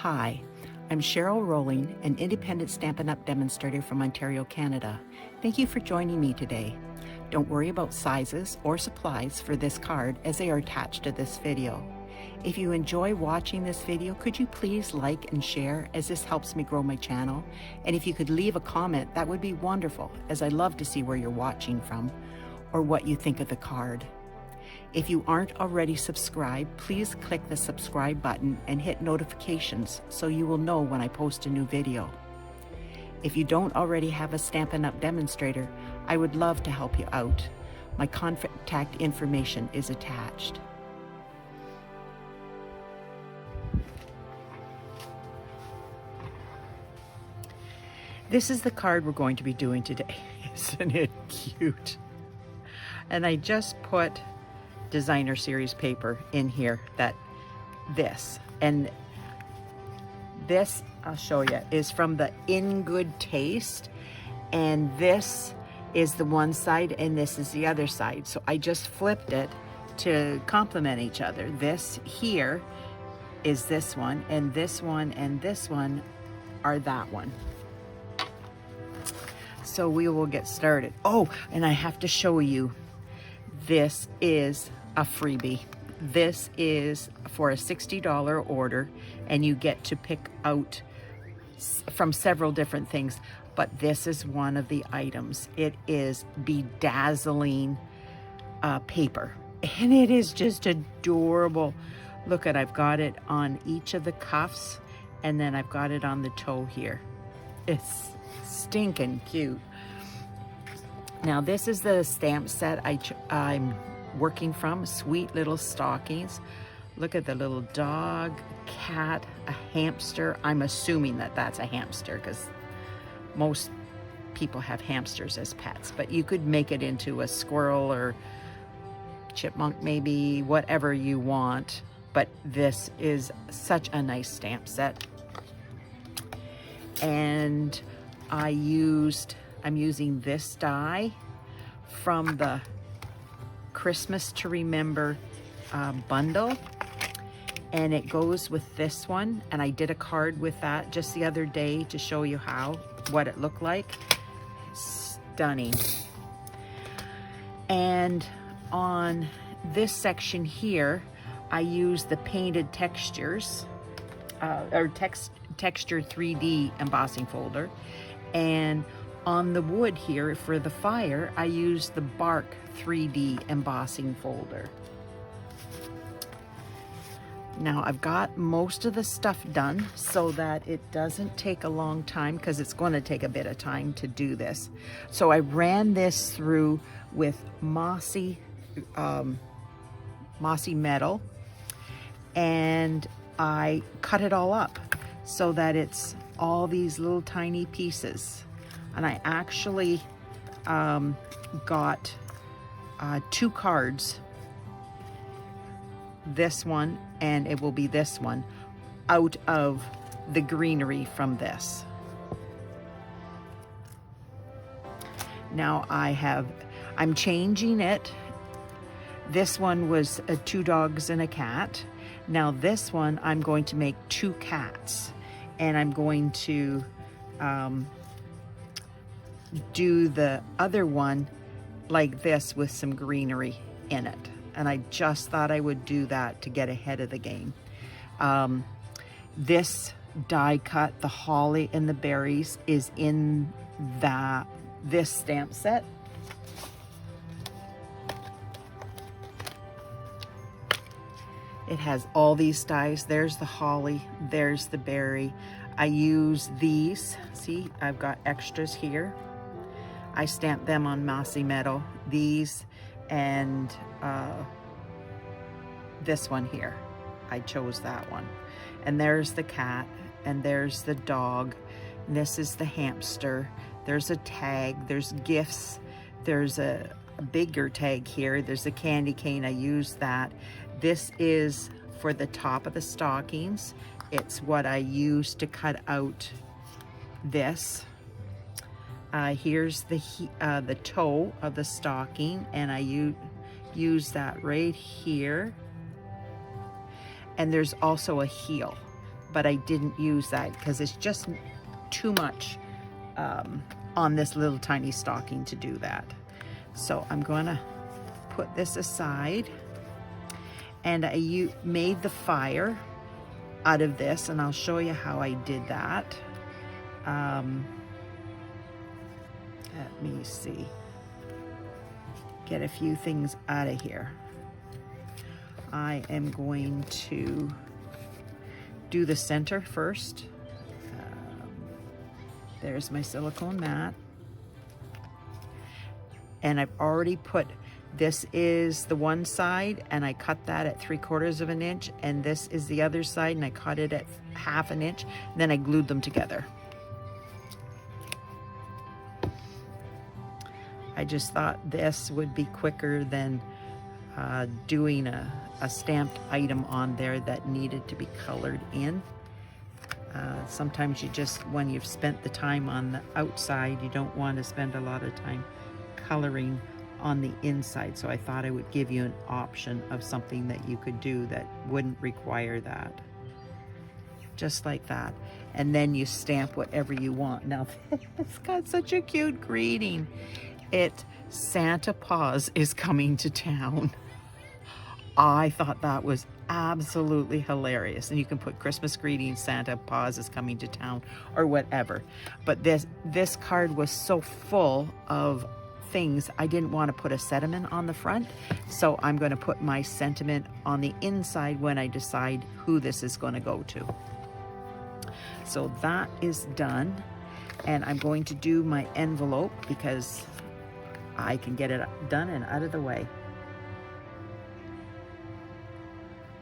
Hi, I'm Cheryl Rowling, an independent Stampin' Up! Demonstrator from Ontario, Canada. Thank you for joining me today. Don't worry about sizes or supplies for this card as they are attached to this video. If you enjoy watching this video, could you please like and share as this helps me grow my channel? And if you could leave a comment, that would be wonderful, as I love to see where you're watching from or what you think of the card. If you aren't already subscribed, please click the subscribe button and hit notifications so you will know when I post a new video. If you don't already have a Stampin' Up! Demonstrator, I would love to help you out. My contact information is attached. This is the card we're going to be doing today. Isn't it cute? And I just put designer series paper in here, and this I'll show you is from the In Good Taste, and this is the one side and this is the other side, so I just flipped it to complement each other. This here is this one, and this one and this one are that one. So we will get started. Oh, and I have to show you, this is a freebie. This is for a $60 order, and you get to pick out from several different things, but this is one of the items. It is Dazzling paper, and it is just adorable. Look at, I've got it on each of the cuffs, and then I've got it on the toe here. It's stinking cute. Now this is the stamp set I'm working from, Sweet Little Stockings. Look at the little dog, cat, a hamster. I'm assuming that that's a hamster because most people have hamsters as pets, but you could make it into a squirrel or chipmunk, maybe, whatever you want. But this is such a nice stamp set. And I'm using this die from the Christmas to Remember bundle, and it goes with this one, and I did a card with that just the other day to show you what it looked like. Stunning. And on this section here, I use the painted textures texture 3D embossing folder, and on the wood here for the fire, I use the bark 3D embossing folder. Now I've got most of the stuff done so that it doesn't take a long time, because it's going to take a bit of time to do this. So I ran this through with Mossy Meadow, and I cut it all up so that it's all these little tiny pieces. And I actually got 2 cards, this one and it will be this one, out of the greenery from this. Now I'm changing it. This one was 2 dogs and a cat. Now this one I'm going to make 2 cats, and I'm going to do the other one like this with some greenery in it. And I just thought I would do that to get ahead of the game. This die cut, the holly and the berries, is in this stamp set. It has all these dies. There's the holly, there's the berry. I use these. See, I've got extras here. I stamped them on Mossy Meadow. These and this one here. I chose that one. And there's the cat, and there's the dog, and this is the hamster. There's a tag, there's gifts, there's a bigger tag here, there's a candy cane. I used that. This is for the top of the stockings. It's what I used to cut out this. Here's the toe of the stocking, and I use that right here. And there's also a heel. but I didn't use that because it's just too much on this little tiny stocking to do that. So I'm going to put this aside, and I made the fire out of this, and I'll show you how I did that. Let me see. Get a few things out of here. I am going to do the center first. There's my silicone mat. And I've already put, this is the one side, and I cut that at 3/4 of an inch, and this is the other side, and I cut it at 1/2 an inch, and then I glued them together. I just thought this would be quicker than doing a stamped item on there that needed to be colored in. Sometimes you just, when you've spent the time on the outside, you don't want to spend a lot of time coloring on the inside. So I thought I would give you an option of something that you could do that wouldn't require that. Just like that. And then you stamp whatever you want. Now, it's got such a cute greeting. Santa Paws is coming to town. I thought that was absolutely hilarious. And you can put Christmas greetings, Santa Paws is coming to town, or whatever. But this card was so full of things, I didn't want to put a sentiment on the front. So I'm going to put my sentiment on the inside when I decide who this is going to go to. So that is done. And I'm going to do my envelope because I can get it done and out of the way.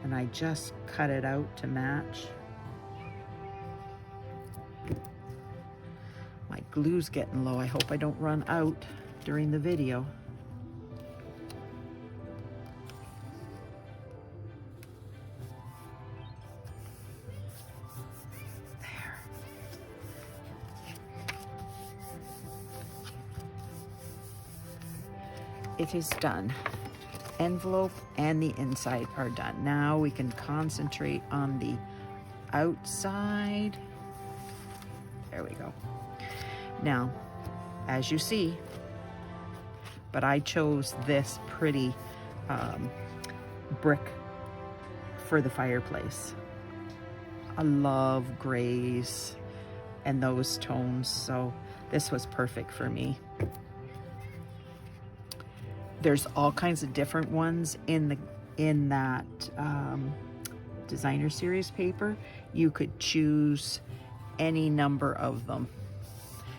And I just cut it out to match. My glue's getting low. I hope I don't run out during the video. There. It is done. Envelope and the inside are done. Now we can concentrate on the outside. There we go. Now, as you see, but I chose this pretty brick for the fireplace. I love grays and those tones, so this was perfect for me. There's all kinds of different ones in that designer series paper. You could choose any number of them,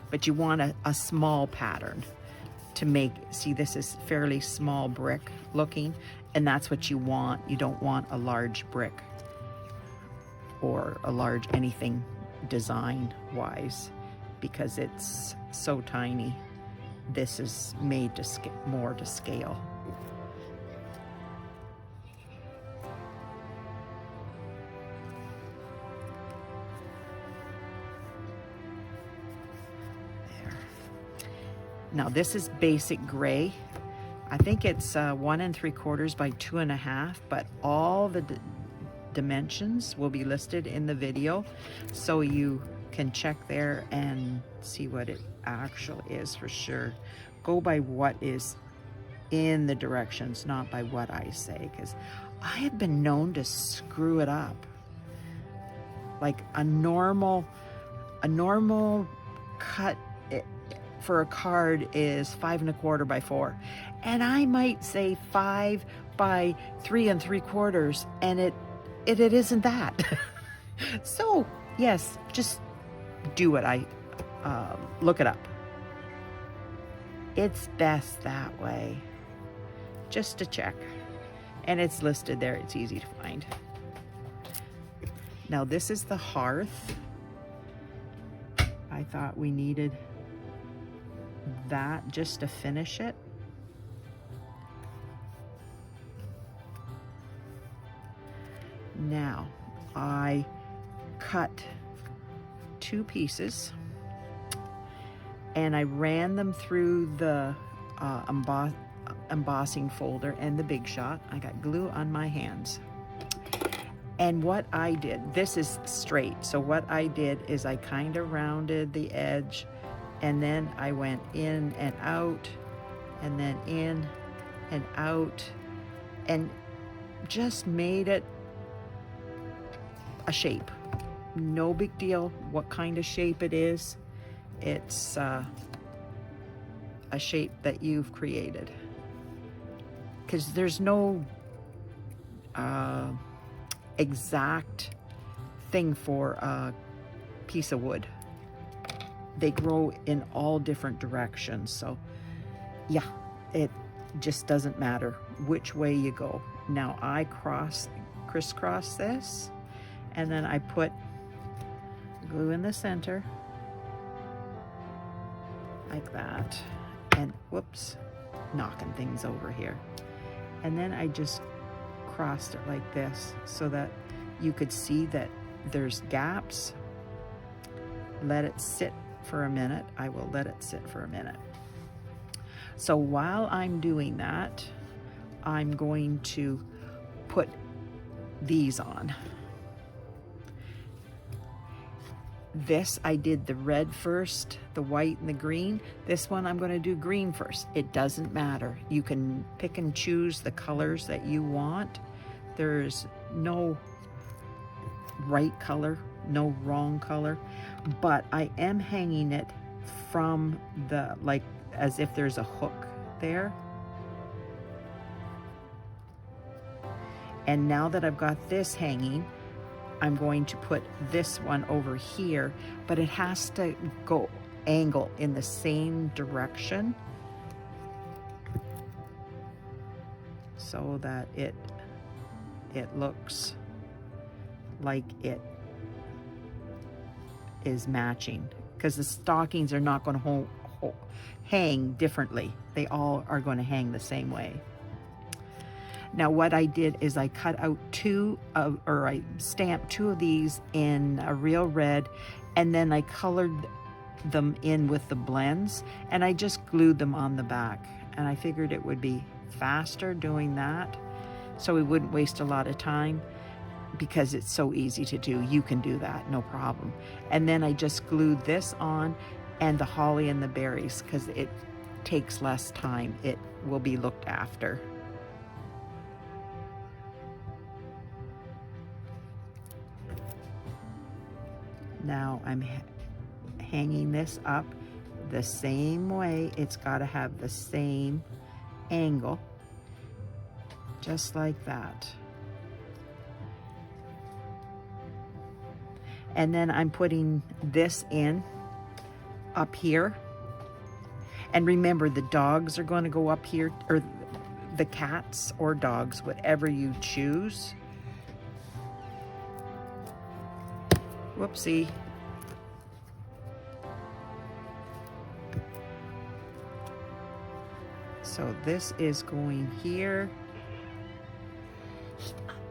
but you want a small pattern to make, see, this is fairly small brick looking, and that's what you want. You don't want a large brick or a large anything design wise because it's so tiny. This is made to more to scale. There. Now this is basic gray. I think it's 1 3/4 by 2.5, but all the dimensions will be listed in the video, so you can check there and see what it actually is for sure. Go by what is in the directions, not by what I say, because I have been known to screw it up. Like a normal cut for a card is 5 1/4 by 4, and I might say 5 by 3 3/4, and it isn't that. So yes, just do what I look it up. It's best that way, just to check. And it's listed there, it's easy to find. Now this is the hearth. I thought we needed that just to finish it. Now I cut 2 pieces and I ran them through the embossing folder and the Big Shot. I got glue on my hands. And what I did, this is straight, so what I did is I kind of rounded the edge, and then I went in and out, and then in and out, and just made it a shape. No big deal what kind of shape it is. It's a shape that you've created, because there's no exact thing for a piece of wood. They grow in all different directions, so yeah, it just doesn't matter which way you go. Now I crisscross this, and then I put glue in the center like that, and whoops, knocking things over here. And then I just crossed it like this so that you could see that there's gaps. Let it sit for a minute. I will let it sit for a minute. So while I'm doing that, I'm going to put these on. This, I did the red first, the white and the green. This one I'm going to do green first. It doesn't matter. You can pick and choose the colors that you want. There's no right color, no wrong color, but I am hanging it from the, like, as if there's a hook there. And now that I've got this hanging, I'm going to put this one over here, but it has to go angle in the same direction so that it looks like it is matching, because the stockings are not going to hang differently. They all are going to hang the same way. Now what I did is I cut out or I stamped two of these in a real red, and then I colored them in with the blends, and I just glued them on the back. And I figured it would be faster doing that, so we wouldn't waste a lot of time, because it's so easy to do. You can do that, no problem. And then I just glued this on, and the holly and the berries, because it takes less time. It will be looked after. Now I'm hanging this up the same way. It's got to have the same angle, just like that. And then I'm putting this in up here. And remember, the dogs are going to go up here, or the cats or dogs, whatever you choose. Whoopsie. So this is going here.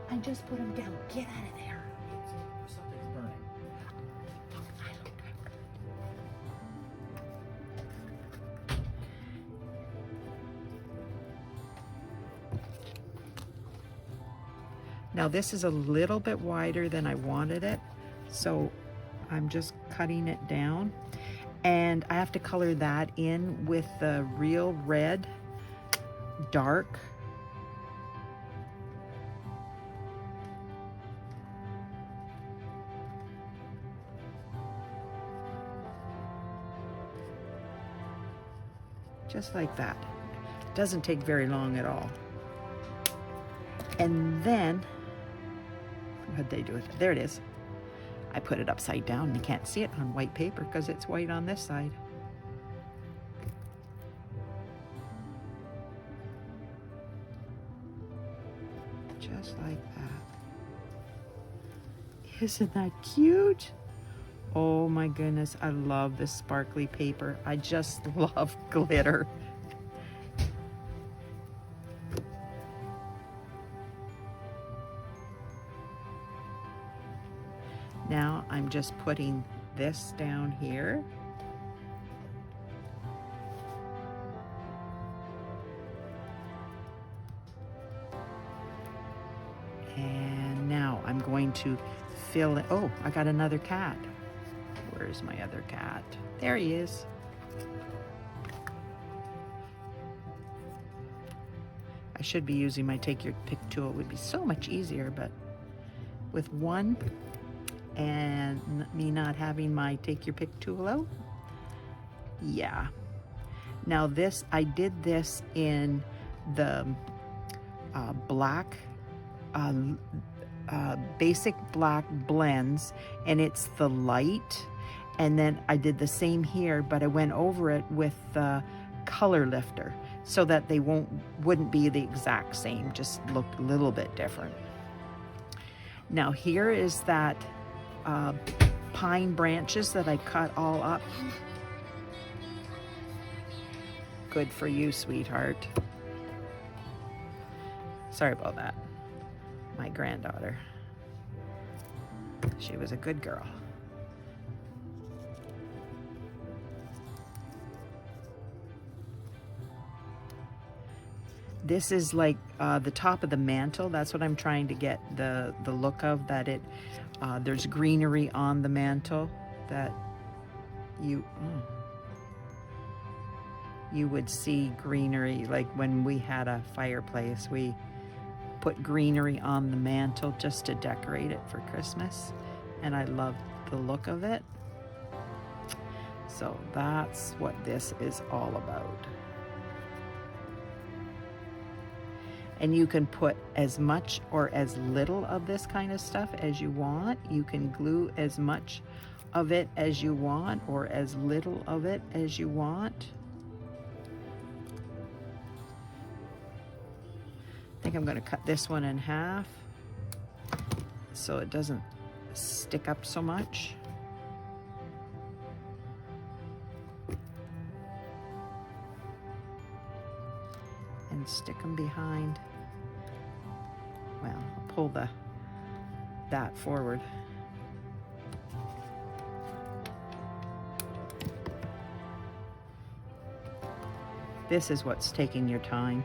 I just put them down. Get out of there. Something's burning. Now this is a little bit wider than I wanted it, so I'm just cutting it down, and I have to color that in with the real red dark. Just like that. Doesn't take very long at all. And then, what'd they do with it? There it is. I put it upside down. You can't see it on white paper because it's white on this side. Just like that. Isn't that cute? Oh my goodness, I love this sparkly paper. I just love glitter. Now I'm just putting this down here. And now I'm going to fill it. Oh, I got another cat. Where's my other cat? There he is. I should be using my take your pick tool. It would be so much easier, but with one and me not having my take your pick tool out, yeah. Now this, I did this in the black, basic black blends, and it's the light. And then I did the same here, but I went over it with the color lifter so that they wouldn't be the exact same, just look a little bit different. Now here is that pine branches that I cut all up. Good for you, sweetheart. Sorry about that. My granddaughter. She was a good girl. This is like the top of the mantle. That's what I'm trying to get the look of, that it, there's greenery on the mantle that you would see greenery. Like when we had a fireplace, we put greenery on the mantle just to decorate it for Christmas. And I love the look of it. So that's what this is all about. And you can put as much or as little of this kind of stuff as you want. You can glue as much of it as you want or as little of it as you want. I think I'm going to cut this one in half so it doesn't stick up so much. And stick them behind. Well, I'll pull that forward. This is what's taking your time.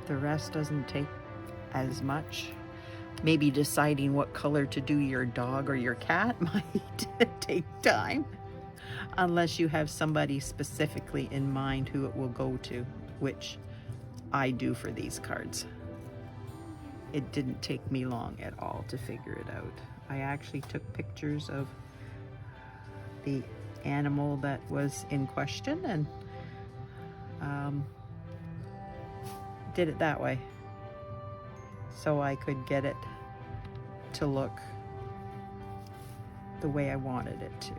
The rest doesn't take as much. Maybe deciding what color to do your dog or your cat might take time, unless you have somebody specifically in mind who it will go to, which I do for these cards. It didn't take me long at all to figure it out. I actually took pictures of the animal that was in question and did it that way so I could get it to look the way I wanted it to.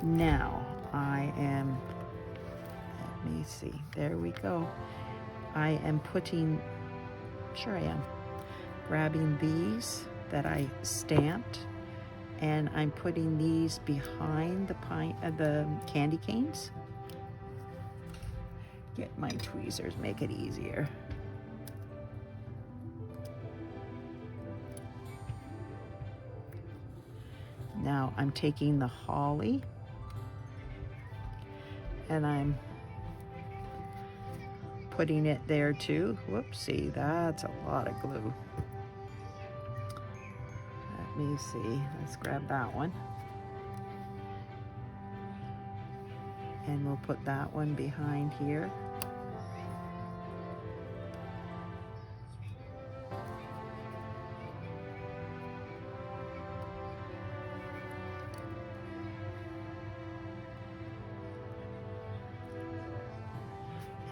Now I am, let me see, there we go. I am putting, sure I am, grabbing these that I stamped, and I'm putting these behind the candy canes. Get my tweezers, make it easier. Now I'm taking the holly and I'm putting it there too. Whoopsie, that's a lot of glue. Let me see, let's grab that one. And we'll put that one behind here.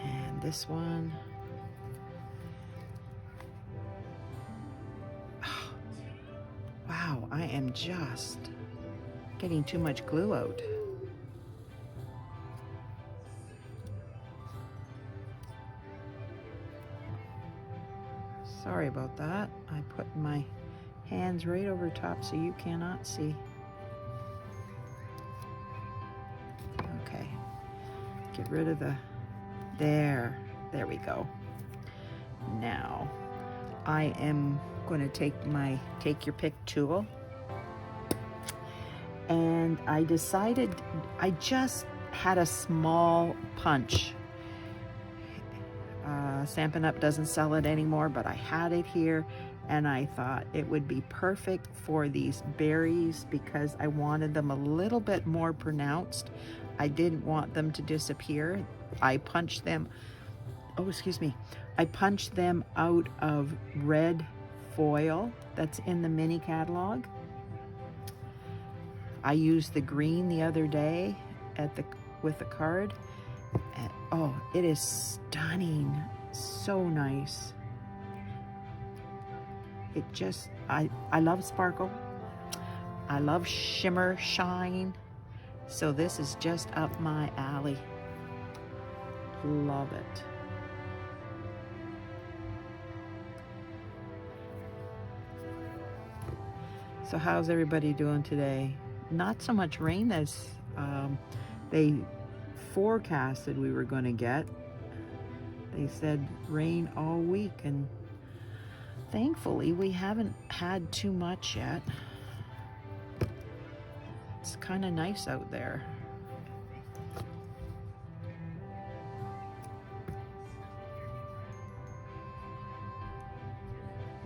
And this one. Oh, wow, I am just getting too much glue out. Sorry about that. I put my hands right over top so you cannot see. Okay, get rid of the, there we go. Now, I am going to take my take your pick tool, and I decided, I just had a small punch. Stampin' Up! Doesn't sell it anymore, but I had it here, and I thought it would be perfect for these berries because I wanted them a little bit more pronounced. I didn't want them to disappear. I punched them, oh, excuse me. I punched them out of red foil that's in the mini catalog. I used the green the other day with the card. And, oh, it is stunning. So nice. It just, I love sparkle. I love shimmer, shine. So this is just up my alley. Love it. So how's everybody doing today? Not so much rain as they forecasted we were going to get. They said rain all week, and thankfully we haven't had too much yet. It's kind of nice out there.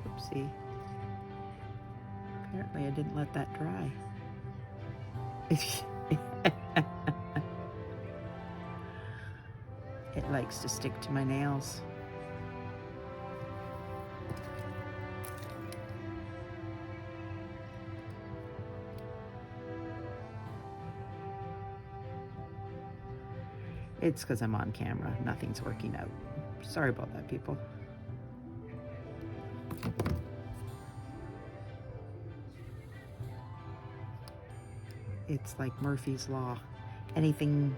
Oopsie. Apparently I didn't let that dry. It likes to stick to my nails. It's because I'm on camera. Nothing's working out. Sorry about that, people. It's like Murphy's Law. Anything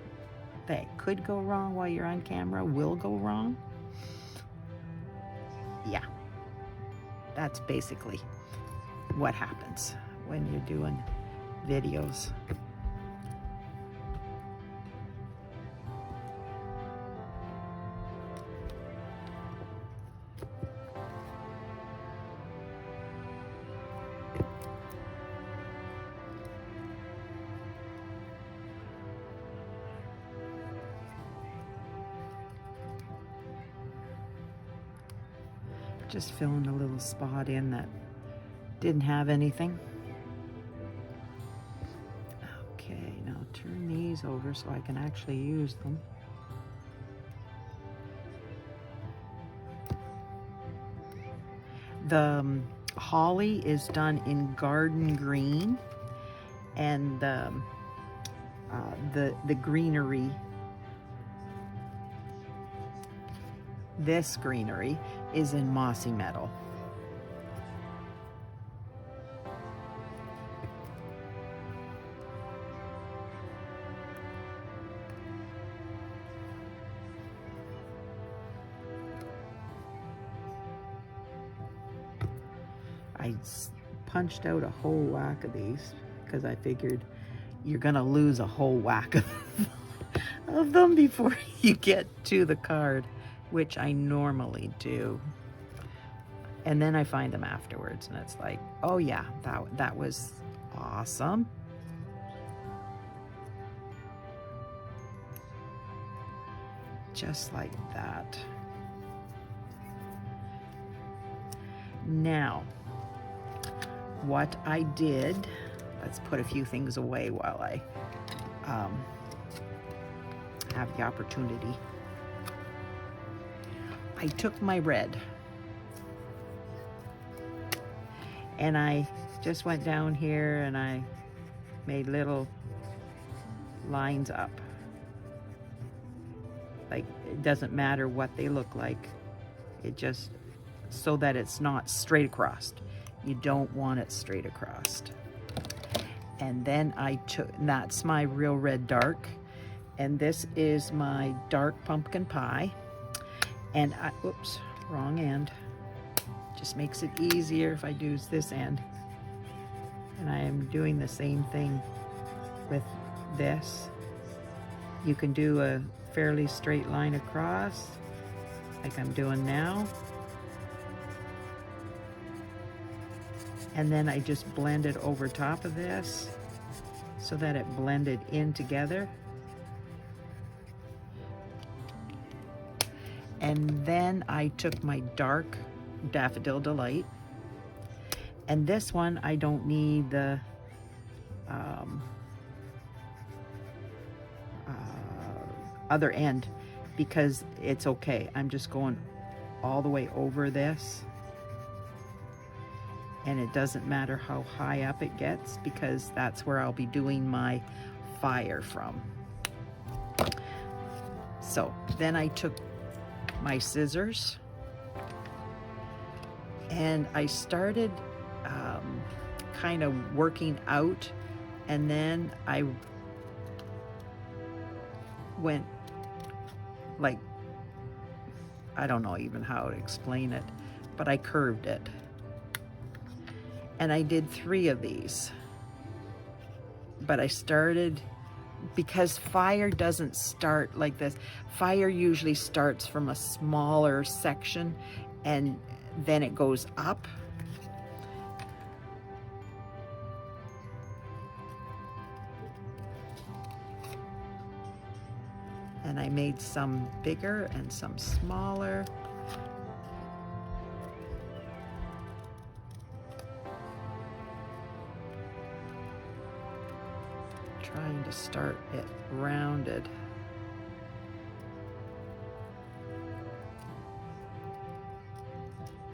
that could go wrong while you're on camera will go wrong. Yeah. That's basically what happens when you're doing videos. Just filling a little spot in that didn't have anything. Okay, now turn these over so I can actually use them. The holly is done in garden green, and the greenery, this greenery is in Mossy Meadow. I punched out a whole whack of these because I figured you're gonna lose a whole whack of them before you get to the card, which I normally do. And then I find them afterwards and it's like, oh yeah, that was awesome. Just like that. Now, what I did, let's put a few things away while I have the opportunity. I took my red and I just went down here and I made little lines up. Like, it doesn't matter what they look like. It just, so that it's not straight across. You don't want it straight across. And then I took, that's my Real Red Dark. And this is my dark pumpkin pie. And I, oops, wrong end. Just makes it easier if I do this end. And I am doing the same thing with this. You can do a fairly straight line across, like I'm doing now. And then I just blend it over top of this so that it blended in together. And then I took my dark Daffodil Delight. And this one, I don't need the other end because it's okay. I'm just going all the way over this. And it doesn't matter how high up it gets because that's where I'll be doing my fire from. So then I took my scissors and I started kind of working out, and then I went like, I don't know even how to explain it, but I curved it. And I did 3 of these. But I started, because fire doesn't start like this. Fire usually starts from a smaller section and then it goes up. And I made some bigger and some smaller. Trying to start it rounded.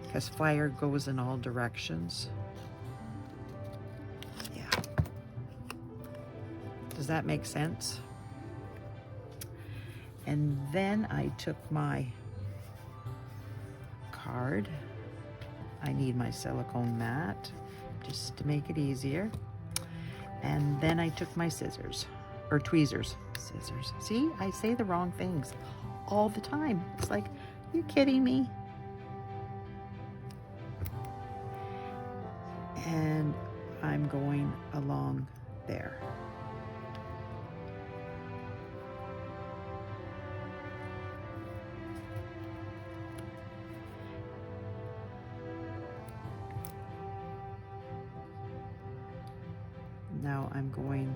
Because fire goes in all directions. Yeah. Does that make sense? And then I took my card. I need my silicone mat just to make it easier. And then I took my scissors, or tweezers, scissors. See, I say the wrong things all the time. It's like, you kidding me? And I'm going along there. Now I'm going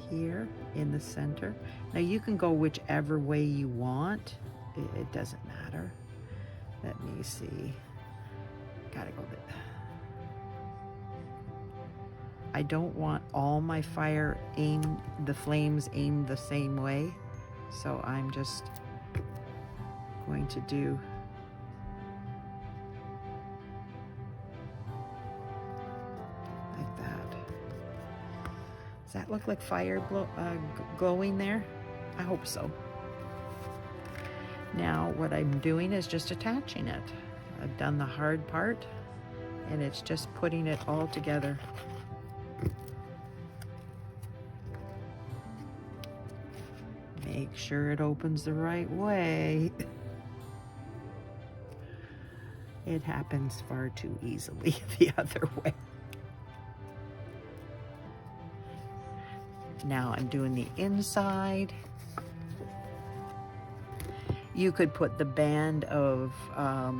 here in the center. Now you can go whichever way you want. It doesn't matter. Let me see. Gotta go there. I don't want all my fire aimed, the flames aimed the same way. So I'm just going to do Does that look like fire glowing there? I hope so. Now what I'm doing is just attaching it. I've done the hard part and it's just putting it all together. Make sure it opens the right way. It happens far too easily the other way. Now I'm doing the inside. You could put the band of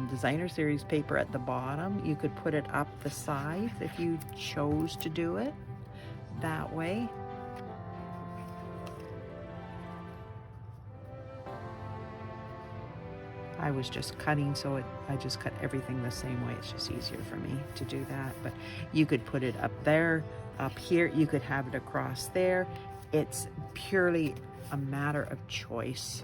designer series paper at the bottom. You could put it up the sides if you chose to do it that way. I was just cutting, so I just cut everything the same way. It's just easier for me to do that. But you could put it up there, up here. You could have it across there. It's purely a matter of choice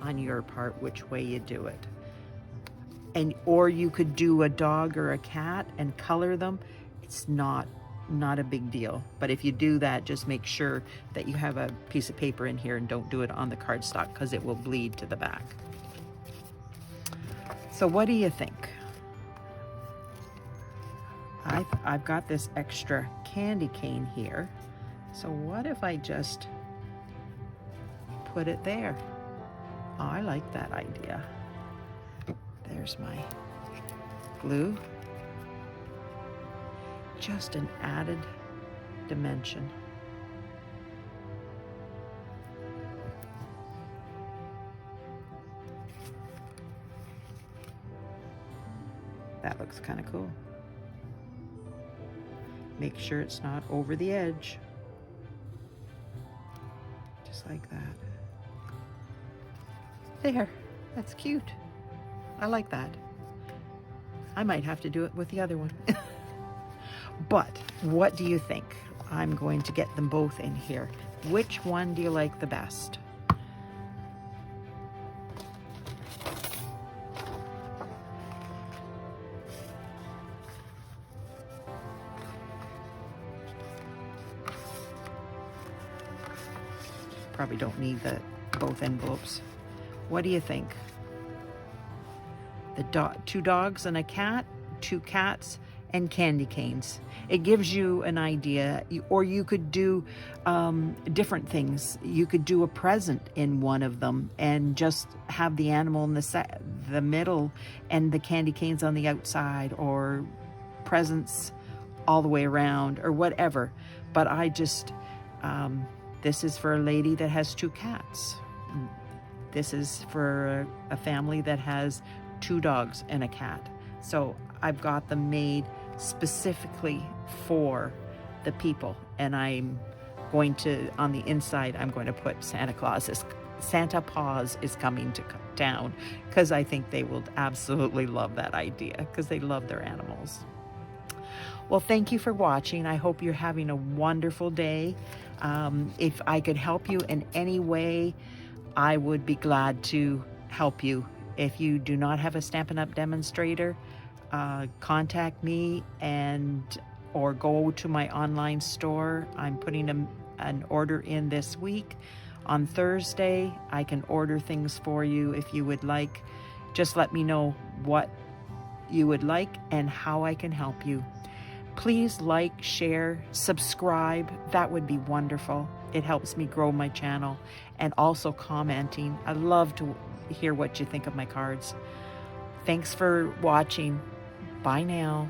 on your part which way you do it. Or you could do a dog or a cat and color them. It's not a big deal. But if you do that, just make sure that you have a piece of paper in here and don't do it on the cardstock because it will bleed to the back. So what do you think? I've got this extra candy cane here. So what if I just put it there? Oh, I like that idea. There's my glue. Just an added dimension. That looks kind of cool. Make sure it's not over the edge. Just like that. There, that's cute. I like that. I might have to do it with the other one. But what do you think? I'm going to get them both in here. Which one do you like the best? Probably don't need both envelopes. What do you think? The two dogs and a cat, two cats, and candy canes. It gives you an idea, or you could do different things. You could do a present in one of them and just have the animal in the middle and the candy canes on the outside, or presents all the way around, or whatever. But I just, this is for a lady that has two cats. This is for a family that has two dogs and a cat. So I've got them made specifically for the people, and I'm going to, on the inside, I'm going to put Santa Paws is coming to town, because I think they will absolutely love that idea, because they love their animals. Well, thank you for watching. I hope you're having a wonderful day. If I could help you in any way, I would be glad to help you. If you do not have a Stampin' Up! Demonstrator, contact me or go to my online store. I'm putting an order in this week. On Thursday, I can order things for you if you would like. Just let me know what you would like and how I can help you. Please like, share, subscribe. That would be wonderful. It helps me grow my channel. And also commenting. I love to hear what you think of my cards. Thanks for watching. Bye now.